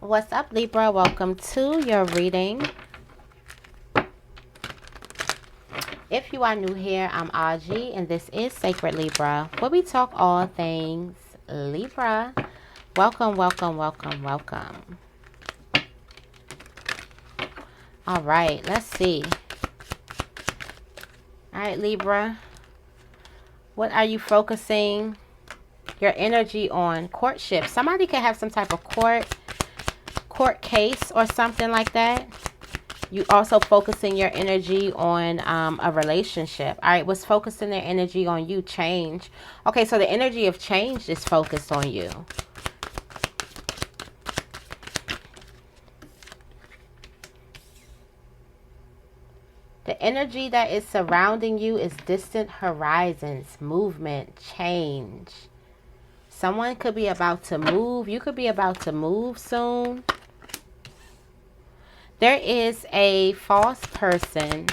What's up, Libra? Welcome to your reading. If you are new here, I'm Auji, and this is Sacred Libra, where we talk all things Libra. Welcome, welcome, welcome, welcome. All right, let's see. All right, Libra, what are you focusing your energy on? Courtship. Somebody could have some type of court case or something like that. You also focusing your energy on a relationship. All right, what's focusing their energy on you? Change. Okay, so the energy of change is focused on you. The energy that is surrounding you is distant horizons, movement, change. Someone could be about to move. You could be about to move soon. There is a false person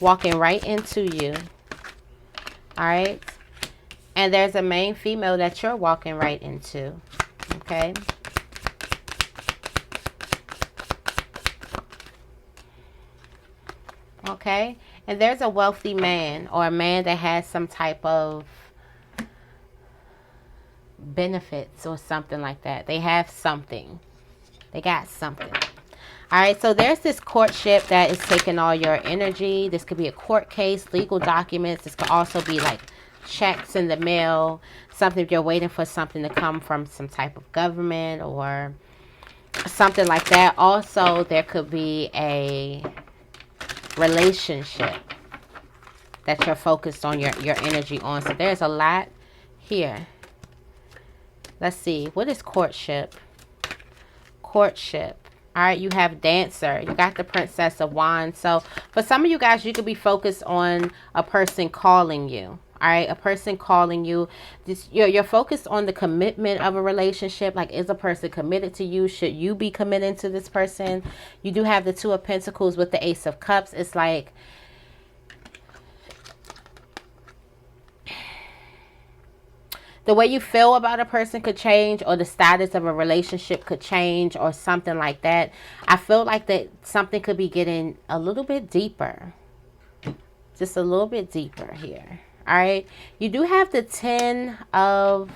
walking right into you. All right. And there's a main female that you're walking right into. Okay. Okay. And there's a wealthy man or a man that has some type of benefits or something like that. They have something. They got something. All right, so there's this courtship that is taking all your energy. This could be a court case, legal documents. This could also be like checks in the mail, something if you're waiting for something to come from some type of government or something like that. Also, there could be a relationship that you're focused on your energy on. So there's a lot here. Let's see. What is courtship? Courtship. All right, you have Dancer. You got the Princess of Wands. So for some of you guys, you could be focused on a person calling you. All right, a person calling you. You're focused on the commitment of a relationship. Like, is a person committed to you? Should you be committed to this person? You do have the Two of Pentacles with the Ace of Cups. It's like the way you feel about a person could change, or the status of a relationship could change, or something like that. I feel like that something could be getting a little bit deeper. Just a little bit deeper here. All right. You do have the Ten of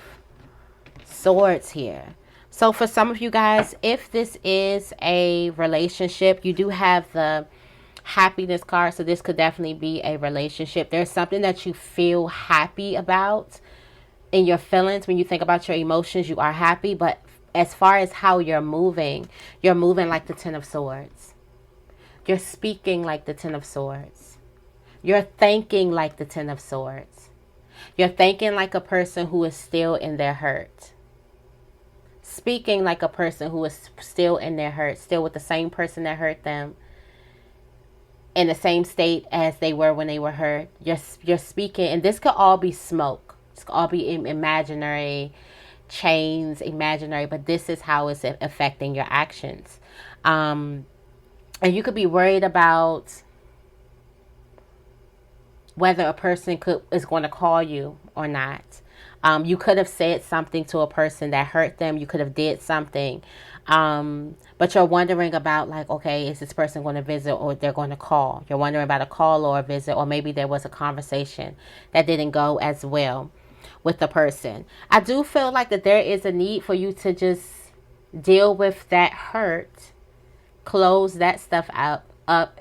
Swords here. So for some of you guys, if this is a relationship, you do have the happiness card. So this could definitely be a relationship. There's something that you feel happy about in your feelings. When you think about your emotions, you are happy, but as far as how you're moving like the Ten of Swords. You're speaking like the Ten of Swords. You're thinking like the Ten of Swords. You're thinking like a person who is still in their hurt. Speaking like a person who is still in their hurt, still with the same person that hurt them, in the same state as they were when they were hurt. You're speaking, and this could all be smoke. It's all be imaginary chains, imaginary, but this is how it's affecting your actions. And you could be worried about whether a person is going to call you or not. You could have said something to a person that hurt them. You could have did something. But you're wondering about, like, okay, is this person going to visit or they're going to call? You're wondering about a call or a visit, or maybe there was a conversation that didn't go as well with the person. I do feel like that there is a need for you to just deal with that hurt, close that stuff up,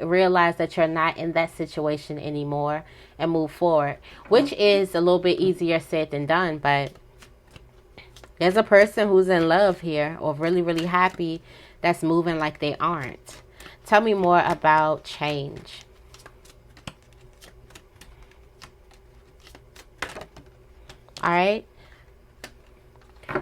realize that you're not in that situation anymore, and move forward, which is a little bit easier said than done. But there's a person who's in love here, or really, really happy, that's moving like they aren't. Tell me more about change. All right.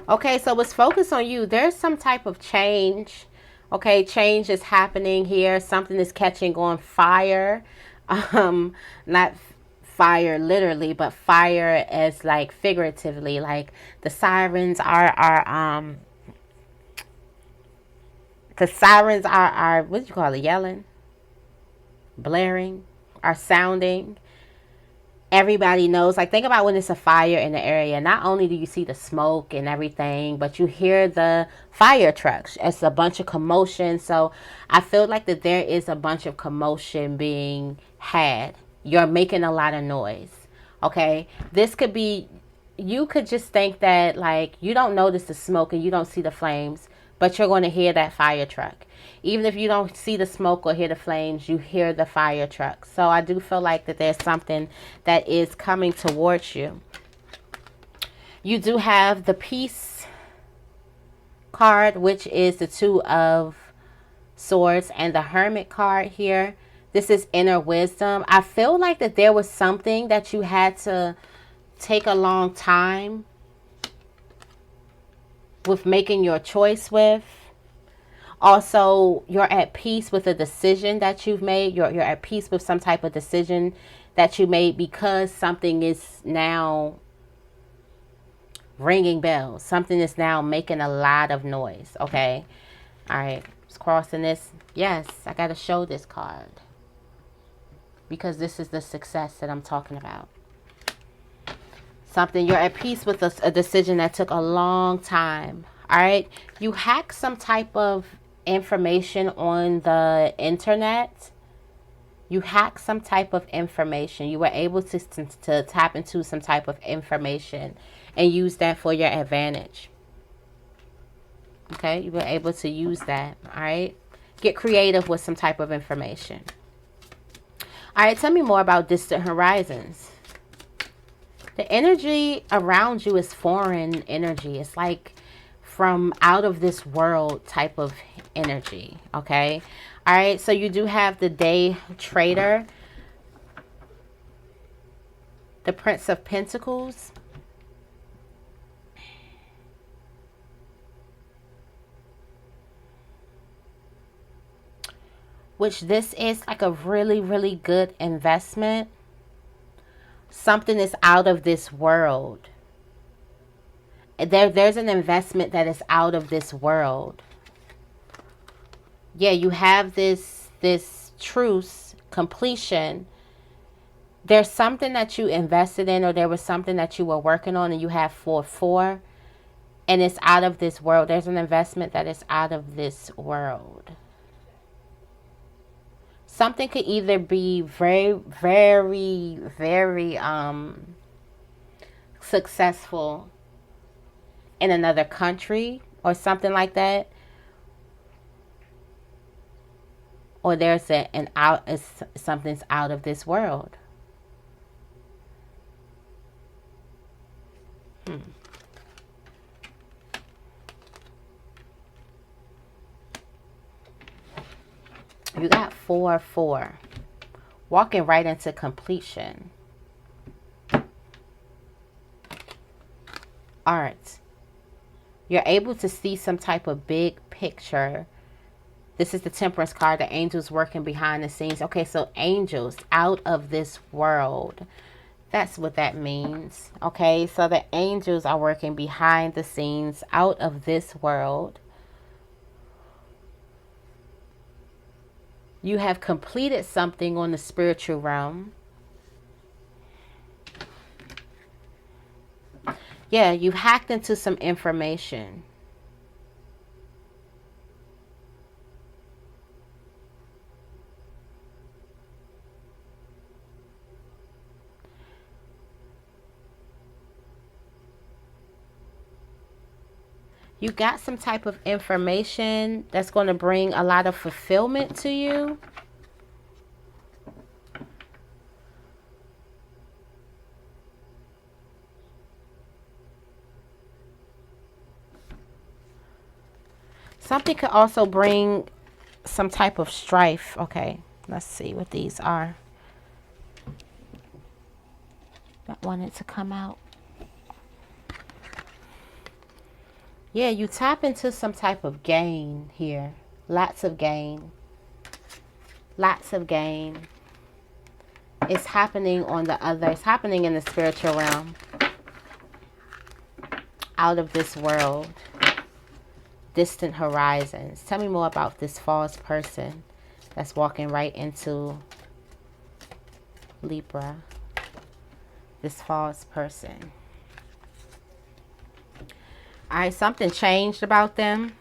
Okay, so let's focus on you. There's some type of change. Okay, change is happening here. Something is catching on fire. Not fire literally, but fire as like figuratively. Like the sirens are what do you call it? Yelling, blaring, are sounding. everybody knows, like, think about when it's a fire in the area. Not only do you see the smoke and everything, but you hear the fire trucks. It's a bunch of commotion. So I feel like that there is a bunch of commotion being had. You're making a lot of noise. Okay, this could be, you could just think that, like, you don't notice the smoke and you don't see the flames, but you're going to hear that fire truck. Even if you don't see the smoke or hear the flames, you hear the fire truck. So I do feel like that there's something that is coming towards you. You do have the Peace card, which is the Two of Swords, and the Hermit card here. This is inner wisdom. I feel like that there was something that you had to take a long time with making your choice with. Also, you're at peace with a decision that you've made. You're at peace with some type of decision that you made, because something is now ringing bells. Something is now making a lot of noise. Okay. All right. Just crossing this. Yes, I got to show this card, because this is the success that I'm talking about. Something, you're at peace with a decision that took a long time. All right. You hacked some type of information on the internet. You hacked some type of information. You were able to tap into some type of information and use that for your advantage. Okay. You were able to use that. All right. Get creative with some type of information. All right. Tell me more about distant horizons. The energy around you is foreign energy. It's like from out of this world type of energy. Okay. All right. So you do have the Day Trader, the Prince of Pentacles, which this is like a really, really good investment. Something is out of this world. There's an investment that is out of this world. Yeah, you have this truce, completion. There's something that you invested in, or there was something that you were working on, and you have 4-4, and it's out of this world. There's an investment that is out of this world. Something could either be very, very, very successful in another country or something like that, or there's something's out of this world. You got 4-4, walking right into completion. Art. You're able to see some type of big picture. This is the Temperance card, the angels working behind the scenes. Okay, so angels out of this world. That's what that means. Okay, so the angels are working behind the scenes out of this world. You have completed something on the spiritual realm. Yeah, you've hacked into some information. You got some type of information that's going to bring a lot of fulfillment to you. Something could also bring some type of strife. Okay, let's see what these are. That wanted to come out. Yeah, you tap into some type of gain here. Lots of gain. Lots of gain. It's happening on the other. It's happening in the spiritual realm. Out of this world. Distant horizons. Tell me more about this false person that's walking right into Libra. This false person. All right, something changed about them.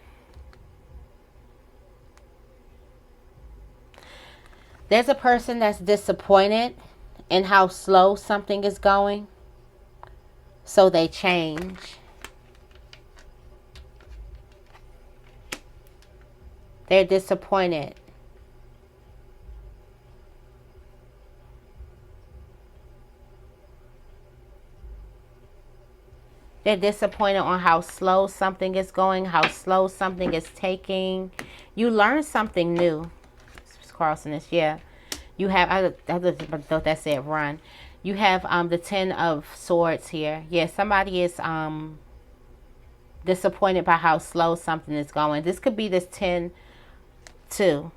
There's a person that's disappointed in how slow something is going. So they change. They're disappointed. They're disappointed on how slow something is going, how slow something is taking. You learn something new. It's crossing this, yeah. You have, I thought that said run. You have the 10 of Swords here. Yeah, somebody is disappointed by how slow something is going. This could be this 10 too.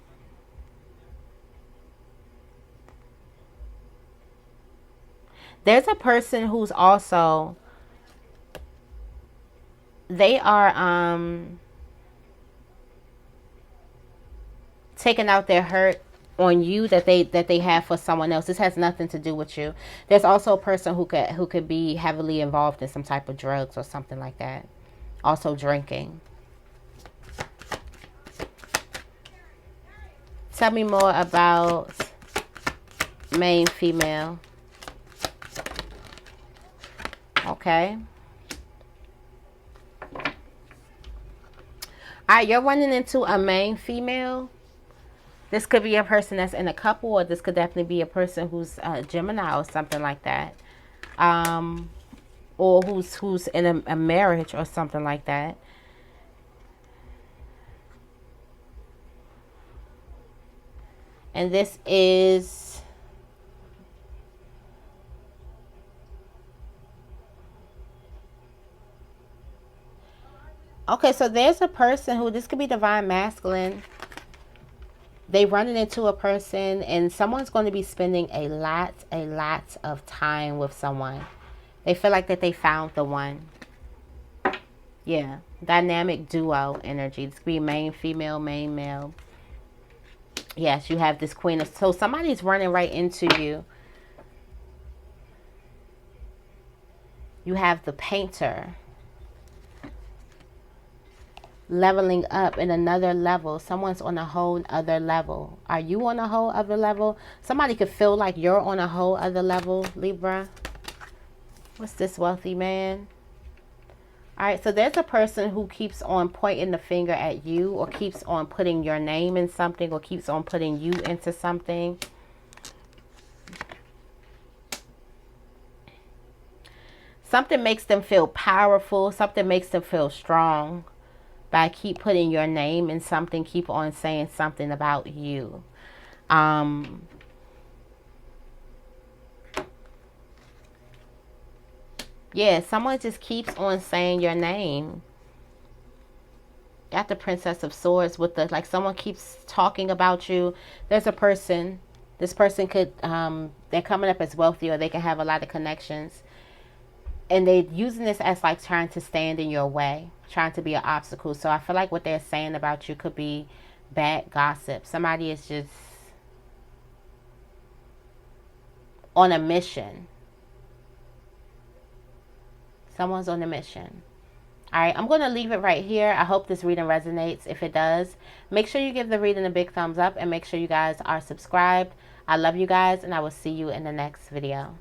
There's a person who's also, they are taking out their hurt on you that they have for someone else. This has nothing to do with you. There's also a person who could be heavily involved in some type of drugs or something like that. Also drinking. Tell me more about main female. Okay. Alright, you're running into a main female. This could be a person that's in a couple, or this could definitely be a person who's Gemini or something like that. Or who's in a marriage or something like that. And this is okay, so there's a person who, this could be divine masculine. They running into a person and someone's going to be spending a lot of time with someone. They feel like that they found the one. Yeah, dynamic duo energy. This could be main female, main male. Yes, you have this queen of, so somebody's running right into you. You have the painter. Leveling up in another level. Someone's on a whole other level. Are you on a whole other level? Somebody could feel like you're on a whole other level, Libra. What's this, wealthy man? All right, so there's a person who keeps on pointing the finger at you, or keeps on putting your name in something, or keeps on putting you into something. Something makes them feel powerful. Something makes them feel strong. By keep putting your name in something, keep on saying something about you. Yeah, someone just keeps on saying your name. Got the Princess of Swords with the, like, someone keeps talking about you. There's a person. This person could, they're coming up as wealthy, or they can have a lot of connections. And they're using this as like trying to stand in your way, trying to be an obstacle. So I feel like what they're saying about you could be bad gossip. Somebody is just on a mission. Someone's on a mission. All right, I'm going to leave it right here. I hope this reading resonates. If it does, make sure you give the reading a big thumbs up, and make sure you guys are subscribed. I love you guys, and I will see you in the next video.